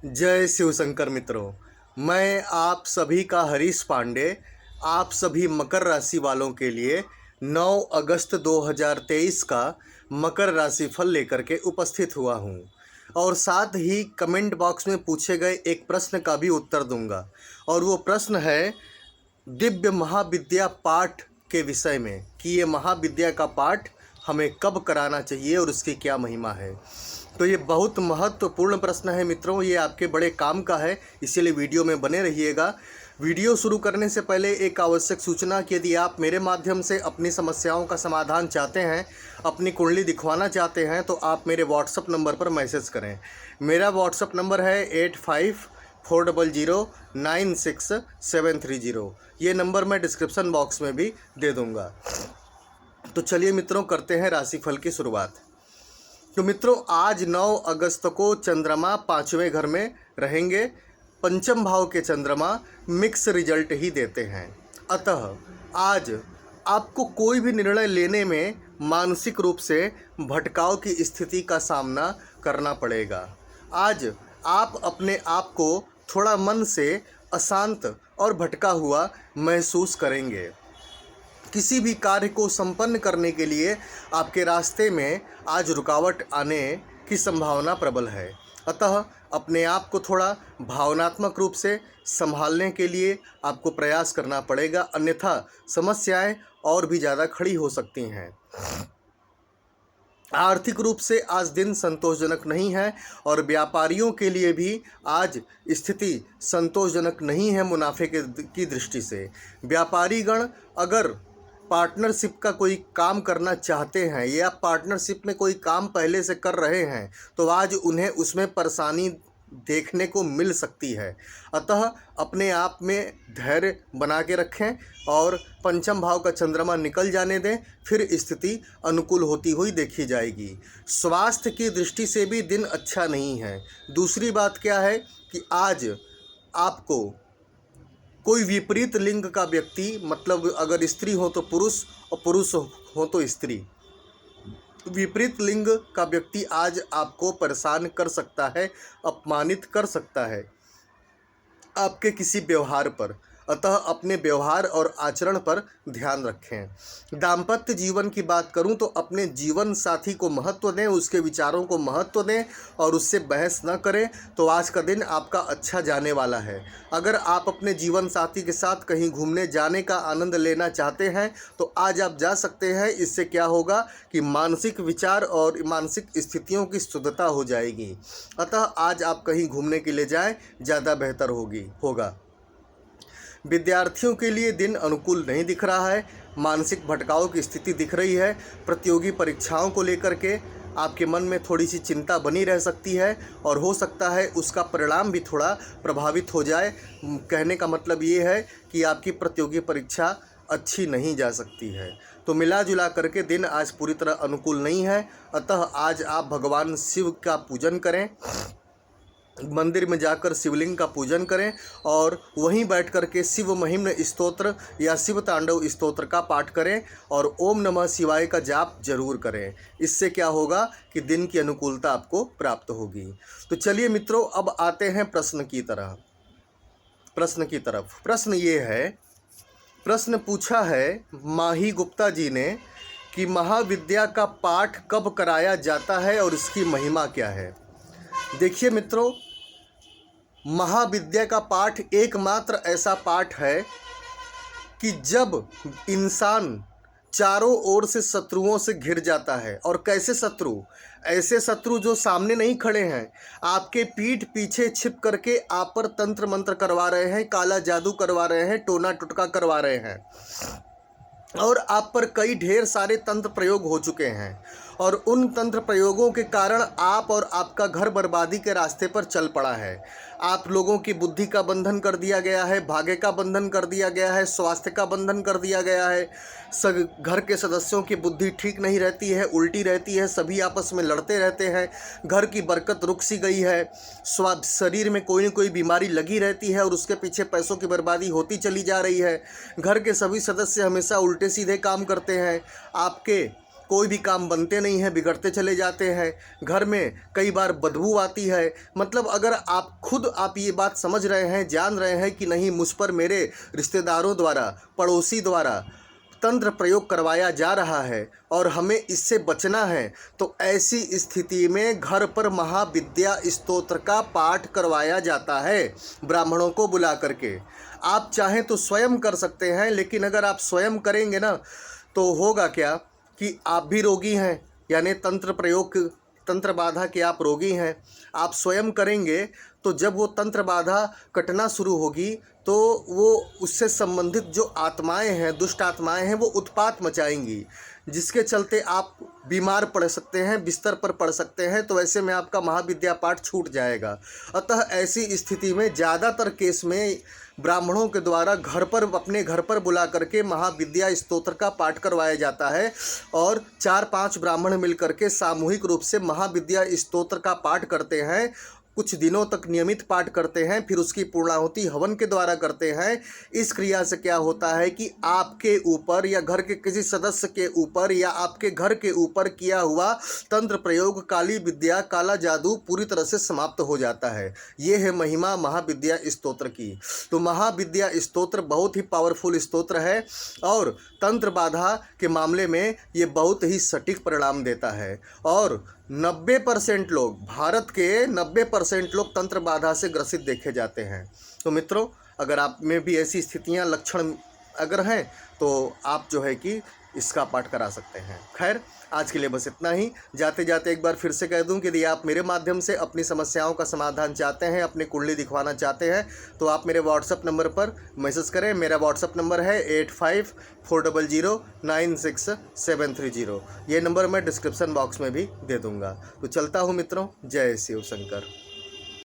जय शिव शंकर मित्रों। मैं आप सभी का हरीश पांडे आप सभी मकर राशि वालों के लिए 9 अगस्त 2023 का मकर राशि फल लेकर के उपस्थित हुआ हूं और साथ ही कमेंट बॉक्स में पूछे गए एक प्रश्न का भी उत्तर दूंगा। और वो प्रश्न है दिव्य महाविद्या पाठ के विषय में कि ये महाविद्या का पाठ हमें कब कराना चाहिए और उसकी क्या महिमा है। तो ये बहुत महत्वपूर्ण प्रश्न है मित्रों, ये आपके बड़े काम का है, इसीलिए वीडियो में बने रहिएगा। वीडियो शुरू करने से पहले एक आवश्यक सूचना कि यदि आप मेरे माध्यम से अपनी समस्याओं का समाधान चाहते हैं, अपनी कुंडली दिखवाना चाहते हैं, तो आप मेरे व्हाट्सअप नंबर पर मैसेज करें। मेरा व्हाट्सअप नंबर है 8540096730। ये नंबर मैं डिस्क्रिप्शन बॉक्स में भी दे दूँगा। तो चलिए मित्रों, करते हैं राशिफल की शुरुआत। तो मित्रों, आज 9 अगस्त को चंद्रमा 5वें घर में रहेंगे। पंचम भाव के चंद्रमा मिक्स रिजल्ट ही देते हैं, अतः आज आपको कोई भी निर्णय लेने में मानसिक रूप से भटकाव की स्थिति का सामना करना पड़ेगा। आज आप अपने आप को थोड़ा मन से अशांत और भटका हुआ महसूस करेंगे। किसी भी कार्य को संपन्न करने के लिए आपके रास्ते में आज रुकावट आने की संभावना प्रबल है, अतः अपने आप को थोड़ा भावनात्मक रूप से संभालने के लिए आपको प्रयास करना पड़ेगा, अन्यथा समस्याएं और भी ज़्यादा खड़ी हो सकती हैं। आर्थिक रूप से आज दिन संतोषजनक नहीं है और व्यापारियों के लिए भी आज स्थिति संतोषजनक नहीं है। मुनाफे की दृष्टि से व्यापारीगण अगर पार्टनरशिप का कोई काम करना चाहते हैं या पार्टनरशिप में कोई काम पहले से कर रहे हैं, तो आज उन्हें उसमें परेशानी देखने को मिल सकती है। अतः अपने आप में धैर्य बना के रखें और पंचम भाव का चंद्रमा निकल जाने दें, फिर स्थिति अनुकूल होती हुई देखी जाएगी। स्वास्थ्य की दृष्टि से भी दिन अच्छा नहीं है। दूसरी बात क्या है कि आज आपको कोई विपरीत लिंग का व्यक्ति, मतलब अगर स्त्री हो तो पुरुष और पुरुष हो तो स्त्री, विपरीत लिंग का व्यक्ति आज आपको परेशान कर सकता है, अपमानित कर सकता है आपके किसी व्यवहार पर, अतः अपने व्यवहार और आचरण पर ध्यान रखें। दाम्पत्य जीवन की बात करूं तो अपने जीवन साथी को महत्व दें, उसके विचारों को महत्व दें और उससे बहस न करें, तो आज का दिन आपका अच्छा जाने वाला है। अगर आप अपने जीवन साथी के साथ कहीं घूमने जाने का आनंद लेना चाहते हैं तो आज आप जा सकते हैं। इससे क्या होगा कि मानसिक विचार और मानसिक स्थितियों की शुद्धता हो जाएगी, अतः आज आप कहीं घूमने के लिए जाएं, ज़्यादा बेहतर होगा। विद्यार्थियों के लिए दिन अनुकूल नहीं दिख रहा है, मानसिक भटकाव की स्थिति दिख रही है। प्रतियोगी परीक्षाओं को लेकर के आपके मन में थोड़ी सी चिंता बनी रह सकती है और हो सकता है उसका परिणाम भी थोड़ा प्रभावित हो जाए। कहने का मतलब ये है कि आपकी प्रतियोगी परीक्षा अच्छी नहीं जा सकती है। तो मिला जुला करके दिन आज पूरी तरह अनुकूल नहीं है, अतः आज आप भगवान शिव का पूजन करें, मंदिर में जाकर शिवलिंग का पूजन करें और वहीं बैठ कर के शिव महिम्न स्तोत्र या शिव तांडव स्तोत्र का पाठ करें और ओम नमः शिवाय का जाप जरूर करें। इससे क्या होगा कि दिन की अनुकूलता आपको प्राप्त होगी। तो चलिए मित्रों, अब आते हैं प्रश्न की तरफ। प्रश्न ये है, प्रश्न पूछा है माही गुप्ता जी ने कि महाविद्या का पाठ कब कराया जाता है और इसकी महिमा क्या है। देखिए मित्रों, महाविद्या का पाठ एकमात्र ऐसा पाठ है कि जब इंसान चारों ओर से शत्रुओं से घिर जाता है। और कैसे शत्रु? ऐसे शत्रु जो सामने नहीं खड़े हैं, आपके पीठ पीछे छिप करके आप पर तंत्र मंत्र करवा रहे हैं, काला जादू करवा रहे हैं, टोना टुटका करवा रहे हैं और आप पर कई ढेर सारे तंत्र प्रयोग हो चुके हैं और उन तंत्र प्रयोगों के कारण आप और आपका घर बर्बादी के रास्ते पर चल पड़ा है। आप लोगों की बुद्धि का बंधन कर दिया गया है, भाग्य का बंधन कर दिया गया है, स्वास्थ्य का बंधन कर दिया गया है। घर के सदस्यों की बुद्धि ठीक नहीं रहती है, उल्टी रहती है, सभी आपस में लड़ते रहते हैं, घर की बरकत रुक सी गई है, शरीर में कोई न कोई बीमारी लगी रहती है और उसके पीछे पैसों की बर्बादी होती चली जा रही है। घर के सभी सदस्य हमेशा उल्टे सीधे काम करते हैं, आपके कोई भी काम बनते नहीं हैं, बिगड़ते चले जाते हैं। घर में कई बार बदबू आती है। मतलब अगर आप ये बात समझ रहे हैं, जान रहे हैं कि नहीं, मुझ पर मेरे रिश्तेदारों द्वारा, पड़ोसी द्वारा तंत्र प्रयोग करवाया जा रहा है और हमें इससे बचना है, तो ऐसी स्थिति में घर पर महाविद्या स्तोत्र का पाठ करवाया जाता है ब्राह्मणों को बुला करके। आप चाहें तो स्वयं कर सकते हैं, लेकिन अगर आप स्वयं करेंगे ना तो होगा क्या कि आप भी रोगी हैं, यानी तंत्र बाधा के आप रोगी हैं। आप स्वयं करेंगे तो जब वो तंत्र बाधा कटना शुरू होगी तो वो उससे संबंधित जो आत्माएं हैं, दुष्ट आत्माएं हैं, वो उत्पात मचाएंगी, जिसके चलते आप बीमार पड़ सकते हैं, बिस्तर पर पड़ सकते हैं। तो ऐसे में आपका महाविद्या पाठ छूट जाएगा। अतः ऐसी स्थिति में ज़्यादातर केस में ब्राह्मणों के द्वारा अपने घर पर बुला करके महाविद्या स्तोत्र का पाठ करवाया जाता है और 4-5 ब्राह्मण मिलकर के सामूहिक रूप से महाविद्या स्तोत्र का पाठ करते हैं। कुछ दिनों तक नियमित पाठ करते हैं, फिर उसकी पूर्णाहुति हवन के द्वारा करते हैं। इस क्रिया से क्या होता है कि आपके ऊपर या घर के किसी सदस्य के ऊपर या आपके घर के ऊपर किया हुआ तंत्र प्रयोग, काली विद्या, काला जादू पूरी तरह से समाप्त हो जाता है। ये है महिमा महाविद्या स्तोत्र की। तो महाविद्या स्तोत्र बहुत ही पावरफुल स्तोत्र है और तंत्र बाधा के मामले में ये बहुत ही सटीक परिणाम देता है। और 90% लोग, भारत के 90% लोग तंत्र बाधा से ग्रसित देखे जाते हैं। तो मित्रों, अगर आप में भी ऐसी स्थितियां, लक्षण अगर हैं तो आप जो है कि इसका पाठ करा सकते हैं। खैर, आज के लिए बस इतना ही। जाते जाते एक बार फिर से कह दूं कि यदि आप मेरे माध्यम से अपनी समस्याओं का समाधान चाहते हैं, अपनी कुंडली दिखवाना चाहते हैं, तो आप मेरे व्हाट्सअप नंबर पर मैसेज करें। मेरा व्हाट्सअप नंबर है 8540096730। ये नंबर मैं डिस्क्रिप्शन बॉक्स में भी दे दूंगा। तो चलता हूँ मित्रों, जय शिव शंकर।